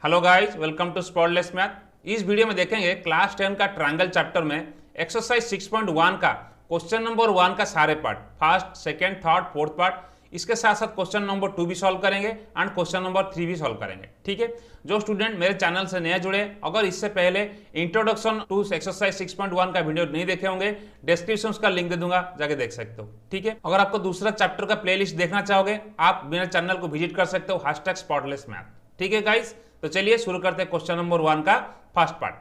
Hello guys, welcome to spotless math. इस video में देखेंगे क्लास 10 का ट्रायंगल चैप्टर में एक्सरसाइज 6.1 का क्वेश्चन नंबर 1 का सारे part, first, second, third, fourth part, इसके साथ साथ क्वेश्चन नंबर 2 भी सॉल्व करेंगे एंड क्वेश्चन नंबर 3 भी सॉल्व करेंगे। ठीक है, जो स्टूडेंट मेरे चैनल से नए जुड़े, अगर इससे पहले इंट्रोडक्शन टू एक्सरसाइज 6.1 का वीडियो नहीं देखे होंगे, डिस्क्रिप्शन का लिंक दे दूंगा, जाके देख सकते हो। ठीक है, अगर आपको दूसरा चैप्टर का प्लेलिस्ट देखना चाहोगे, आप मेरे चैनल को विजिट कर सकते हो #स्पॉटलेसमैथ। ठीक है गाइस, तो चलिए शुरू करते हैं क्वेश्चन नंबर 1 का फर्स्ट पार्ट।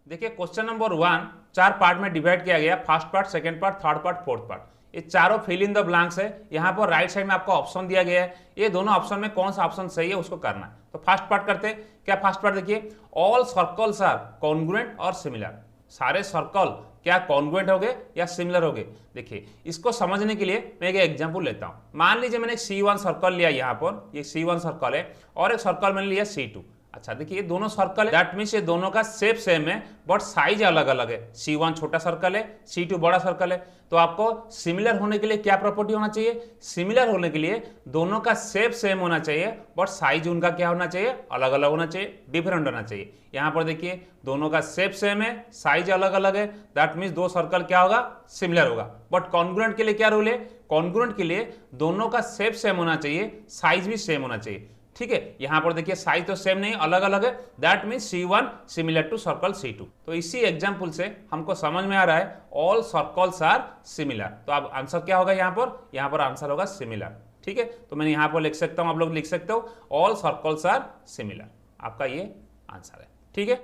देखिए क्वेश्चन नंबर 1 4 पार्ट में डिवाइड किया गया, first part, second part, third part, fourth part. ये चारों फिल इन द ब्लैंक्स है। यहाँ पर राइट साइड में आपको ऑप्शन दिया गया है, ये दोनों ऑप्शन में कौन सा ऑप्शन सही है उसको करना है। तो फर्स्ट पार्ट करते हैं। क्या फर्स्ट पार्ट देखिए, ऑल सर्कल्स आर कॉन्ग्रुएंट और सिमिलर। सारे सर्कल क्या कॉन्ग्रुएंट हो गए या सिमिलर हो गए। देखिए इसको समझने के लिए मैं एक एग्जांपल लेता हूं। मान लीजिए मैंने C1 सर्कल लिया, यहाँ पर ये C1 सर्कल है और एक सर्कल मैंने लिया C2। अच्छा देखिए ये दोनों सर्कल है, दैट मीन्स ये दोनों का शेप सेम है बट साइज अलग अलग है। C1 छोटा सर्कल है, C2 बड़ा सर्कल है। तो आपको सिमिलर होने के लिए क्या प्रॉपर्टी होना चाहिए? सिमिलर होने के लिए दोनों का शेप सेम होना चाहिए बट साइज उनका क्या होना चाहिए? अलग अलग होना चाहिए, डिफरेंट होना चाहिए। यहाँ पर देखिए दोनों का शेप सेम है, साइज अलग अलग है, दैट मीन्स दो सर्कल क्या होगा? सिमिलर होगा। बट कॉन्ग्रुएंट के लिए क्या रूल है? कॉन्ग्रुएंट के लिए दोनों का शेप सेम होना चाहिए, साइज भी सेम होना चाहिए। ठीक है, यहां पर देखिए साइज तो सेम नहीं, अलग अलग है, that means C1 similar to circle C2। तो इसी एग्जांपल से हमको समझ में आ रहा है ऑल सर्कल्स आर सिमिलर। तो अब आंसर क्या होगा? यहां पर आंसर होगा सिमिलर। ठीक है, तो मैंने यहां पर लिख सकता हूं, आप लोग लिख सकते हो ऑल सर्कल्स आर सिमिलर। आपका ये आंसर है। ठीक है,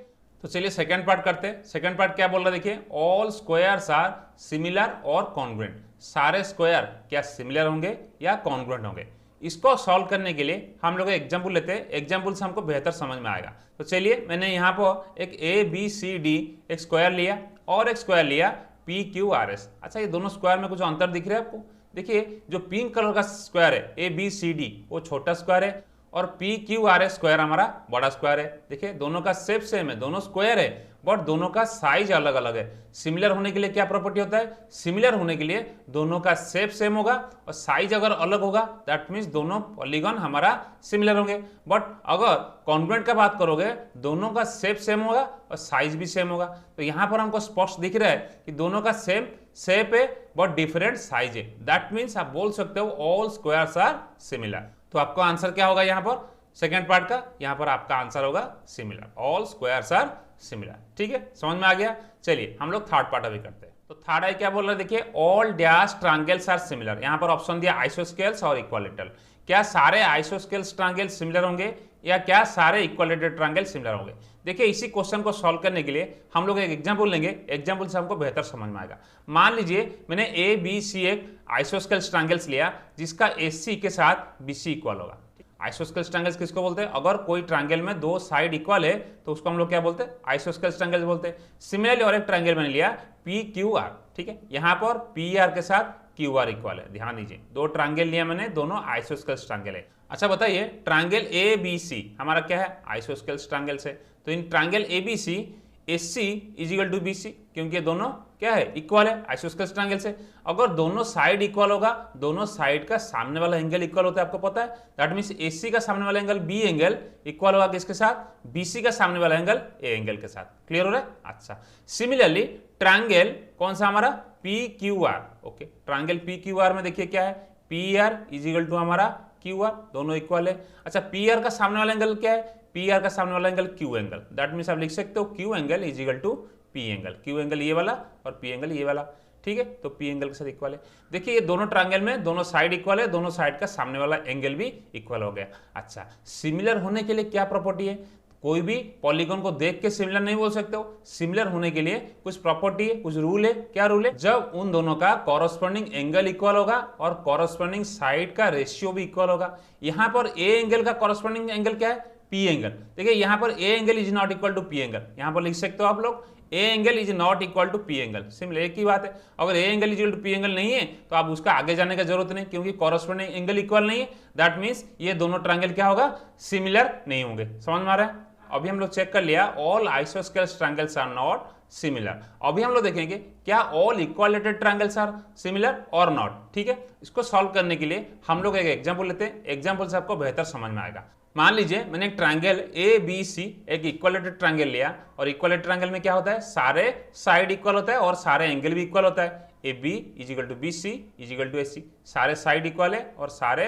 तो चलिए सेकंड पार्ट करते हैं। सेकंड पार्ट क्या बोल रहा है देखिए, ऑल स्क्वायर्स आर सिमिलर और कॉन्ग्रुएंट। सारे स्क्वायर क्या सिमिलर होंगे या कॉन्ग्रुएंट होंगे। इसको सॉल्व करने के लिए हम लोग एग्जाम्पल लेते हैं, एग्जाम्पल से हमको बेहतर समझ में आएगा। तो चलिए मैंने यहाँ पर एक ABCD एक स्क्वायर लिया और एक स्क्वायर लिया PQRS। अच्छा ये दोनों स्क्वायर में कुछ अंतर दिख रहा है आपको? देखिए जो पिंक कलर का स्क्वायर है ABCD वो छोटा स्क्वायर है और PQRS स्क्वायर हमारा बड़ा स्क्वायर है। देखिए दोनों का शेप सेम है, दोनों स्क्वायर है बट दोनों का साइज अलग अलग है। सिमिलर होने के लिए क्या प्रॉपर्टी होता है? सिमिलर होने के लिए दोनों का शेप सेम होगा और साइज अगर अलग होगा दैट मीन्स दोनों पॉलीगॉन हमारा सिमिलर होंगे। बट अगर कॉन्ग्रुएंट का बात करोगे दोनों का शेप सेम होगा और साइज भी सेम होगा। तो यहाँ पर हमको स्पष्ट दिख रहा है कि दोनों का सेम शेप है बट डिफरेंट साइज है। दैट मीन्स आप बोल सकते हो ऑल स्क्वायर्स आर सिमिलर। तो आपका आंसर क्या होगा यहाँ पर? सेकेंड पार्ट का यहाँ पर आपका आंसर होगा similar, all squares are similar. ठीक है, समझ में आ गया। चलिए हम लोग थर्ड पार्ट अभी करते हैं। तो थर्ड आई क्या बोल रहा है देखिए, all dash triangles are similar. यहाँ पर ऑप्शन दिया आइसोस्केल्स और इक्विलेटरल। क्या सारे आइसोस्केल्स ट्रायंगल सिमिलर होंगे या क्या सारे इक्विलेटरल ट्रायंगल सिमिलर होंगे? देखिए इसी क्वेश्चन को सॉल्व करने के लिए हम लोग एक एग्जांपल लेंगे, एग्जांपल से हमको बेहतर समझ में आएगा। मान लीजिए मैंने ABC एक आइसोस्केल्स ट्रायंगल्स लिया जिसका AC के साथ BC इक्वल होगा। आइसोस्केल्स ट्रायंगल्स किसको बोलते हैं? अगर कोई ट्रायंगल में दो साइड इक्वल है तो उसको हम लोग क्या बोलते हैं? आइसोस्केल्स ट्रायंगल्स बोलते हैं। सिमिलरली और एक ट्रायंगल मैंने लिया PQR। ठीक है, यहाँ पर PR के साथ QR इक्वल है। ध्यान दीजिए दो ट्रायंगल लिया मैंने, दोनों आइसोस्केल्स ट्रायंगल है। अच्छा बताइए ट्रायंगल ABC हमारा क्या है? आइसोस्केल्स ट्रायंगल से। तो in triangle ABC AC equal to BC, क्योंकि दोनों क्या है? इक्वल है आइसोस्केल्स ट्रायंगल से। अगर दोनों साइड इक्वल होगा, दोनों साइड का सामने वाला एंगल इक्वल होता है, आपको पता है। दैट मींस AC का सामने वाला एंगल B एंगल इक्वल होगा किसके साथ? BC का सामने वाला एंगल A एंगल के साथ। क्लियर हो रहा है? अच्छा, सिमिलरली ट्रायंगल कौन सा हमारा? PQR। ओके, ट्रायंगल PQR में देखिए क्या है? PR इजिकल टू हमारा QR, दोनों इक्वल है। अच्छा PR का सामने वाला एंगल क्या है? PR का सामने वाला angle Q angle. That means आप लिख सकते हो Q angle equal to P angle. Q angle ये वाला और P एंगल ये वाला। ठीक है, तो P एंगल के साथ इक्वल है। देखिए ये दोनों ट्रायंगल में दोनों साइड इक्वल है, दोनों साइड का सामने वाला एंगल भी इक्वल हो गया। अच्छा, सिमिलर होने के लिए क्या प्रॉपर्टी है? कोई भी पॉलीगॉन को देख के सिमिलर नहीं बोल सकते हो। सिमिलर होने के लिए कुछ प्रॉपर्टी है, कुछ रूल है। क्या रूल है? जब उन दोनों का कॉरस्पॉन्डिंग एंगल इक्वल होगा और कॉरस्पॉन्डिंग साइड का रेशियो भी इक्वल होगा। यहाँ पर A एंगल का कॉरस्पॉन्डिंग एंगल क्या है? P angle. देखिए यहाँ पर A angle is not equal to P angle. यहाँ पर लिख सकते हो आप लोग A angle is not equal to P angle. Simple एक ही बात है। अगर A angle is equal to P angle नहीं है तो आप उसका आगे जाने का जरूरत नहीं, क्योंकि कॉरस्पॉन्डिंग एंगल इक्वल नहीं है। दैट मीन्स ये दोनों ट्रायंगल क्या होगा? सिमिलर नहीं होंगे। समझ में आ रहा है? अभी हम लोग चेक कर लिया all isosceles triangles are not similar. अभी हम लोग देखेंगे क्या all equilateral triangles are similar और नॉट। ठीक है, इसको सॉल्व करने के लिए हम लोग एक एग्जांपल लेते हैं, एग्जांपल से आपको बेहतर समझ में आएगा। मान लीजिए मैंने एक ट्रायंगल ए बी सी, एक इक्वलेटेड ट्रायंगल लिया, और इक्वलेटेड ट्रायंगल में क्या होता है, सारे साइड इक्वल होता है और सारे एंगल भी इक्वल होता है। A B is equal to B C is equal to A C, सारे साइड इक्वल है और सारे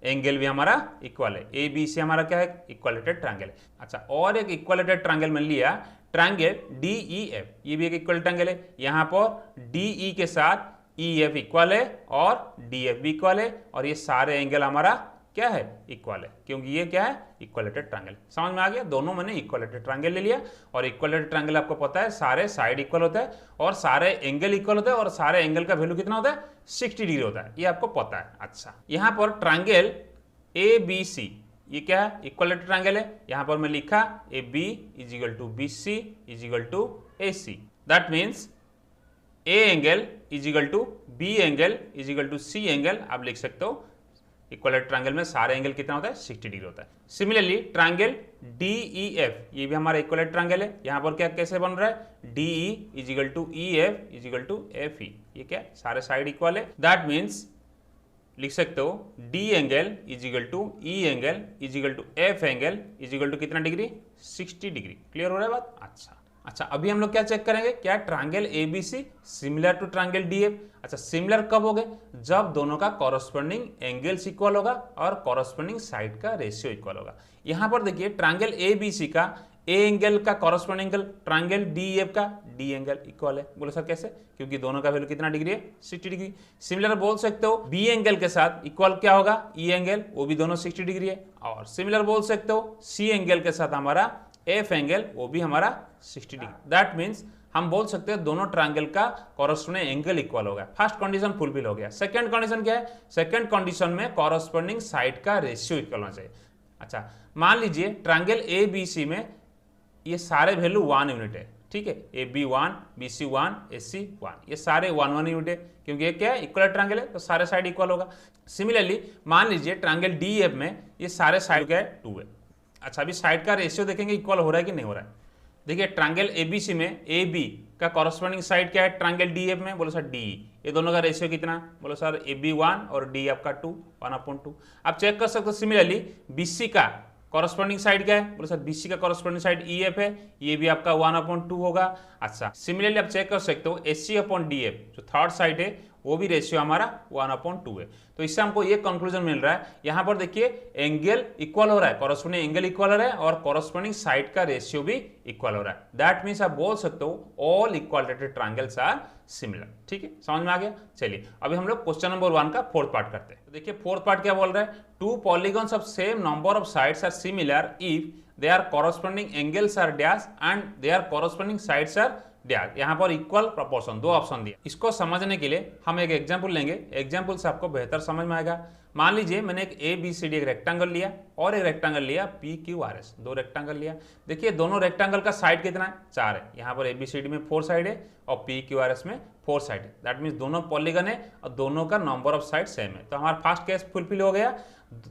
एंगल भी हमारा इक्वल है। ए बी सी हमारा क्या है, इक्वलेटेड ट्रायंगल है। अच्छा, और एक इक्वलेटेड ट्रायंगल में लिया ट्रायंगल डी ई एफ, ये भी एक इक्वल ट्रायंगल है। यहाँ पर डी ई के साथ ई एफ इक्वल है और डी एफ भी इक्वल है, और ये सारे एंगल हमारा क्या है, इक्वल है, क्योंकि ये क्या है, इक्वलेटेड ट्रायंगल। समझ में आ गया, दोनों मैंने इक्वलेटेड ट्रायंगल ले लिया। और इक्वलेटेड ट्रायंगल आपको पता है सारे साइड इक्वल होता है और सारे एंगल इक्वल होता है और सारे एंगल का वैल्यू कितना होता है, 60 डिग्री होता है, ये आपको पता है। अच्छा, यहाँ पर ट्रायंगल ए बी सी, ये क्या है, इक्वलेटेड ट्रायंगल है। यहाँ पर मैं लिखा A B is equal to B C is equal to A C, that means A angle is equal to B angle is equal to C angle. आप लिख सकते हो इक्वलेटेड ट्रायंगल में सारे एंगल कितना होता है, 60 डिग्री होता है। Similarly triangle D E F, ये भी हमारा इक्वलेटेड ट्रायंगल है। यहाँ पर क्या कैसे बन रहा है, D E is equal to E F is equal to F E, ये क्या है, सारे साइड इक्वल है। दैट मीन्स लिख सकते हो D angle is equal to E angle is equal to F angle is equal to कितना degree, 60 degree. Clear हो रहा है बात। अच्छा, अभी हम लोग क्या चेक करेंगे, क्या triangle ABC similar to triangle DF. अच्छा, सिमिलर कब हो गए, जब दोनों का कॉरस्पॉन्डिंग एंगल्स इक्वल होगा और कॉरस्पॉन्डिंग साइड का रेशियो इक्वल होगा। यहां पर देखिए ट्रायंगल एबीसी का ए एंगल का कॉरस्पॉन्डिंग एंगल ट्रायंगल डीएफ का डी एंगल इक्वल है। बोलो सर कैसे, क्योंकि दोनों का वैल्यू कितना डिग्री है, 60 डिग्री। सिमिलर बोल सकते हो बी एंगल के साथ इक्वल क्या होगा, ई एंगल, वो भी दोनों 60 डिग्री है। और सिमिलर बोल सकते हो सी एंगल के साथ हमारा एफ एंगल, वो भी हमारा 60 डिग्री। दैट मीन्स हम बोल सकते हैं दोनों ट्रायंगल का कॉरस्पॉन्डिंग एंगल इक्वल हो गया। फर्स्ट कंडीशन फुलफिल हो गया। सेकंड कंडीशन क्या है, सेकंड कंडीशन में कॉरस्पॉन्डिंग साइड का रेशियो इक्वल होना चाहिए। अच्छा, मान लीजिए ट्रायंगल ए बी सी में ये सारे वैल्यू 1 यूनिट है, ठीक है, ए बी 1 बी सी 1 ए सी 1, ये सारे 1 यूनिट है, क्योंकि ये क्या है, इक्वल ट्रायंगल है, तो सारे साइड इक्वल होगा। सिमिलरली मान लीजिए ट्रायंगल डी एफ में ये सारे साइड क्या है, 2 है। अच्छा, अभी साइड का रेशियो देखेंगे इक्वल हो रहा है कि नहीं हो रहा है। देखिए ट्रायंगल एबीसी में ए बी का कॉरस्पॉन्डिंग साइड क्या है, ट्रायंगल डीएफ में, बोलो सर डी, ये दोनों का रेशियो कितना, बोलो सर ए बी 1 और डी आपका 2, 1/2। आप चेक कर सकते हो सिमिलरली बीसी का कॉरस्पॉन्डिंग साइड क्या है, बोलो सर बीसी का कॉरस्पॉन्डिंग साइड ई एफ है, ये भी आपका 1/2 होगा। अच्छा, सिमिलरली आप चेक कर सकते हो S C upon D F, जो थर्ड साइड है वो भी रेशियो हमारा 1/2 है। तो इससे हमको ये कंक्लूजन मिल रहा है, यहाँ पर देखिए एंगल इक्वल हो रहा है, कॉरस्पॉन्डिंग एंगल इक्वल हो रहा है और कॉरस्पॉन्डिंग साइड का रेशियो भी इक्वल हो रहा है। दैट मीन्स आप बोल सकते हो all equilateral triangles are similar. ठीक है, समझ में आ गया। चलिए अभी हम लोग क्वेश्चन नंबर 1 का फोर्थ पार्ट करते हैं। तो देखिए फोर्थ पार्ट क्या बोल रहा है, 2 polygons of same number of sides are similar if their corresponding angles are dash and their corresponding sides are dash. यहाँ पर इक्वल प्रोपोर्शन 2 ऑप्शन दिया। इसको समझने के लिए हम एक एग्जांपल लेंगे, एग्जांपल से आपको बेहतर समझ में आएगा। मान लीजिए मैंने एक ए बी सी डी एक रेक्टेंगल लिया और एक रेक्टेंगल लिया P Q R S, 2 rectangle लिया। देखिए दोनों रेक्टेंगल का साइड कितना है, 4 है। यहाँ पर ए बी सी डी में 4 साइड है और पी क्यू आर एस में 4 साइड है। दैट मीन्स दोनों पॉलीगन है और दोनों का नंबर ऑफ साइड सेम है। तो हमारा फर्स्ट केस फुलफिल हो गया,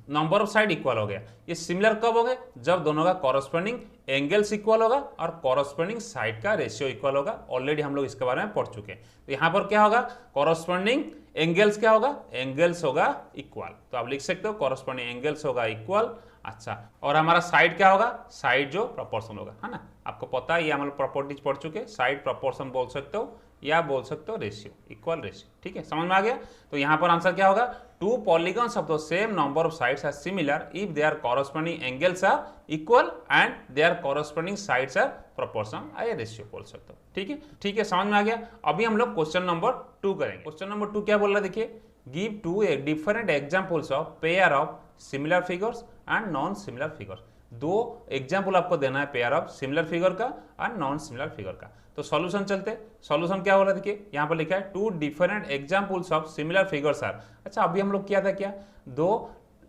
नंबर ऑफ साइड इक्वल हो गया। ये सिमिलर कब हो गए, जब दोनों का कॉरस्पॉन्डिंग एंगल्स इक्वल होगा और कॉरस्पॉन्डिंग साइड का रेशियो इक्वल होगा। ऑलरेडी हम लोग इसके बारे में पढ़ चुके हैं। तो यहाँ पर क्या होगा, कॉरस्पॉन्डिंग एंगल्स क्या होगा, एंगल्स होगा इक्वल। तो आप लिख सकते हो कॉरस्पॉन्डिंग एंगल्स होगा इक्वल। अच्छा, और हमारा साइड क्या होगा, साइड जो प्रोपोर्शन होगा, है ना। आपको पता है ये हम लोग प्रॉपर्टीज पढ़ चुके हैं। साइड प्रोपोर्शन बोल सकते हो या बोल सकते हो रेशियो, इक्वल रेशियो। ठीक है, समझ में आ गया। तो यहाँ पर आंसर क्या होगा, 2 polygons of the same number of sides are similar if their corresponding angles are equal and their corresponding sides are proportion या रेशियो बोल सकते हो। ठीक है, समझ में आ गया। अभी हम लोग क्वेश्चन नंबर 2 करेंगे। क्वेश्चन नंबर 2 क्या बोल रहा है, देखिए give 2 different examples of pair of similar figures and non similar figures. 2 example आपको देना है पेयर ऑफ सिमिलर फिगर का और नॉन सिमिलर फिगर का। तो सॉल्यूशन चलते, सॉल्यूशन क्या हो रहा है, देखिए यहाँ पर लिखा है 2 different examples of similar figures are. अच्छा, अभी हम लोग किया था क्या, 2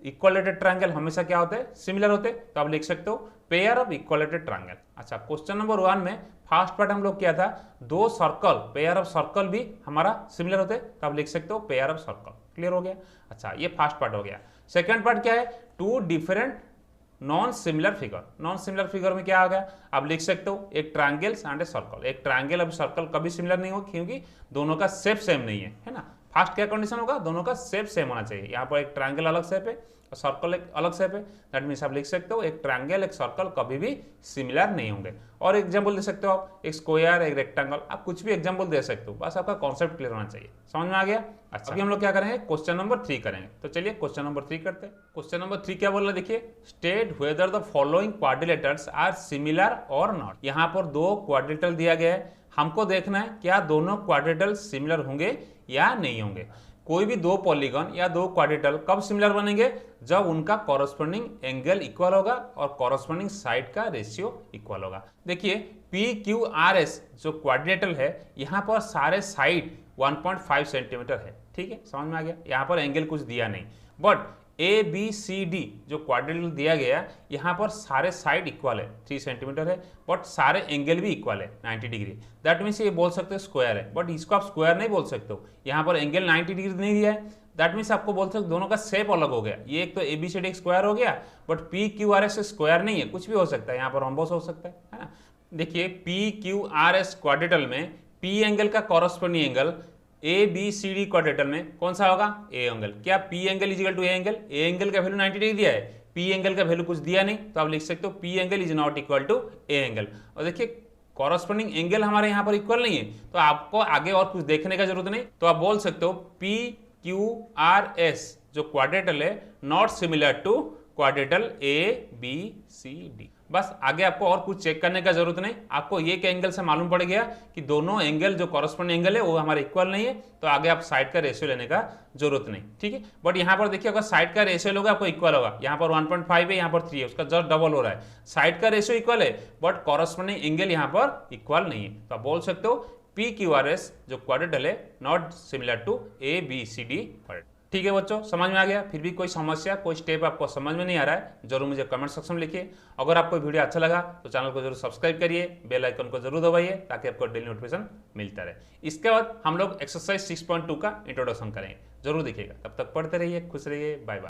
इक्वलेटेड ट्रायंगल हमेशा क्या होते हैं, सिमिलर होते। तो आप लिख सकते हो पेयर ऑफ इक्वलेटेड ट्रायंगल। अच्छा, क्वेश्चन नंबर 1 में फर्स्ट पार्ट हम लोग किया था 2 सर्कल, पेयर ऑफ सर्कल भी हमारा सिमिलर होते। तो आप लिख सकते हो पेयर ऑफ सर्कल। क्लियर हो गया। अच्छा, ये फर्स्ट पार्ट हो गया। सेकेंड पार्ट क्या है, 2 different non similar figure. Non similar figure में क्या आ गया, आप लिख सकते हो एक ट्रायंगल एंड ए सर्कल। एक ट्रायंगल अब सर्कल कभी सिमिलर नहीं हो, क्योंकि दोनों का शेप सेम नहीं है, है ना। फर्स्ट क्या कंडीशन होगा, दोनों का शेप सेम होना चाहिए। यहाँ पर एक ट्रायंगल अलग शेप है और सर्कल एक अलग शेप है, दैट मीन्स आप लिख सकते हो एक ट्रायंगल एक सर्कल कभी भी सिमिलर नहीं होंगे। और एग्जाम्पल दे सकते हो आप, एक स्क्वायर एक रेक्टेंगल, आप कुछ भी एग्जाम्पल दे सकते हो, बस आपका कॉन्सेप्ट क्लियर होना चाहिए। समझ में आ गया? अच्छा, अभी हम लोग क्या करेंगे, क्वेश्चन नंबर 3 करेंगे। तो चलिए क्वेश्चन नंबर 3 करते हैं। क्वेश्चन नंबर 3 क्या बोल रहा है, देखिए, state whether the following quadrilaterals are similar और नॉट। यहाँ पर दो क्वाड्रिलेटर दिया गया है, हमको देखना है क्या दोनों क्वाड्रिलेटर सिमिलर होंगे या नहीं होंगे। कोई भी दो पॉलीगन या दो क्वाड्रिलेटरल कब सिमिलर बनेंगे, जब उनका कॉरस्पॉन्डिंग एंगल इक्वल होगा और कॉरस्पॉन्डिंग साइड का रेशियो इक्वल होगा। देखिए PQRS जो क्वाड्रिलेटरल है, यहाँ पर सारे साइड 1.5 सेंटीमीटर है, ठीक है, समझ में आ गया। यहाँ पर एंगल कुछ दिया नहीं, बट ABCD जो क्वाड्रिलेटरल दिया गया, यहाँ पर सारे साइड इक्वल है, 3 सेंटीमीटर है, बट सारे एंगल भी इक्वल है 90 डिग्री। दैट मीन्स ये बोल सकते हो स्क्वायर है, बट इसको आप स्क्वायर नहीं बोल सकते हो, यहाँ पर एंगल 90 डिग्री नहीं दिया है। दैट मीन्स आपको बोल सकते हो दोनों का शेप अलग हो गया। ये एक तो ABCD स्क्वायर हो गया, बट PQRS स्क्वायर नहीं है, कुछ भी हो सकता है, यहाँ पर रोम्बस हो सकता है ना। देखिए PQRS क्वाड्रिलेटरल में P एंगल का कॉरस्पॉन्डिंग एंगल ABCD क्वाड्रिलेटरल में कौन सा होगा, ए एंगल। क्या P angle is equal to A angle, A angle का वैल्यू 90 डिग्री दिया है, P एंगल का वैल्यू कुछ दिया नहीं, तो आप लिख सकते हो P angle is not equal to A angle. और देखिए कॉरस्पॉन्डिंग एंगल हमारे यहाँ पर इक्वल नहीं है, तो आपको आगे और कुछ देखने का जरूरत नहीं, तो आप बोल सकते हो PQRS जो क्वाड्रिलेटरल है not similar to quadrilateral ABCD। बस आगे आपको और कुछ चेक करने का जरूरत नहीं, आपको ये के एंगल से मालूम पड़ गया कि दोनों एंगल जो कॉरस्पॉन्डिंग एंगल है वो हमारे इक्वल नहीं है, तो आगे आप साइड का रेशियो लेने का जरूरत नहीं, ठीक है। बट यहाँ पर देखिए अगर साइड का रेशियो लोगे आपको इक्वल होगा, यहाँ पर 1.5 है, यहाँ पर 3 है, उसका जस्ट डबल हो रहा है। साइड का रेशियो इक्वल है, बट कॉरस्पॉन्डिंग एंगल यहाँ पर इक्वल नहीं है, तो आप बोल सकते हो PQRS जो क्वाड्रिलेटरल है नॉट सिमिलर टू ABCD। ठीक है बच्चों, समझ में आ गया। फिर भी कोई समस्या कोई स्टेप आपको समझ में नहीं आ रहा है, जरूर मुझे कमेंट सेक्शन में लिखिए। अगर आपको वीडियो अच्छा लगा तो चैनल को जरूर सब्सक्राइब करिए, बेल आइकन को जरूर दबाइए ताकि आपको डेली नोटिफिकेशन मिलता रहे। इसके बाद हम लोग एक्सरसाइज 6.2 का इंट्रोडक्शन करेंगे, जरूर देखिएगा। तब तक पढ़ते रहिए, खुश रहिए, बाय बाय।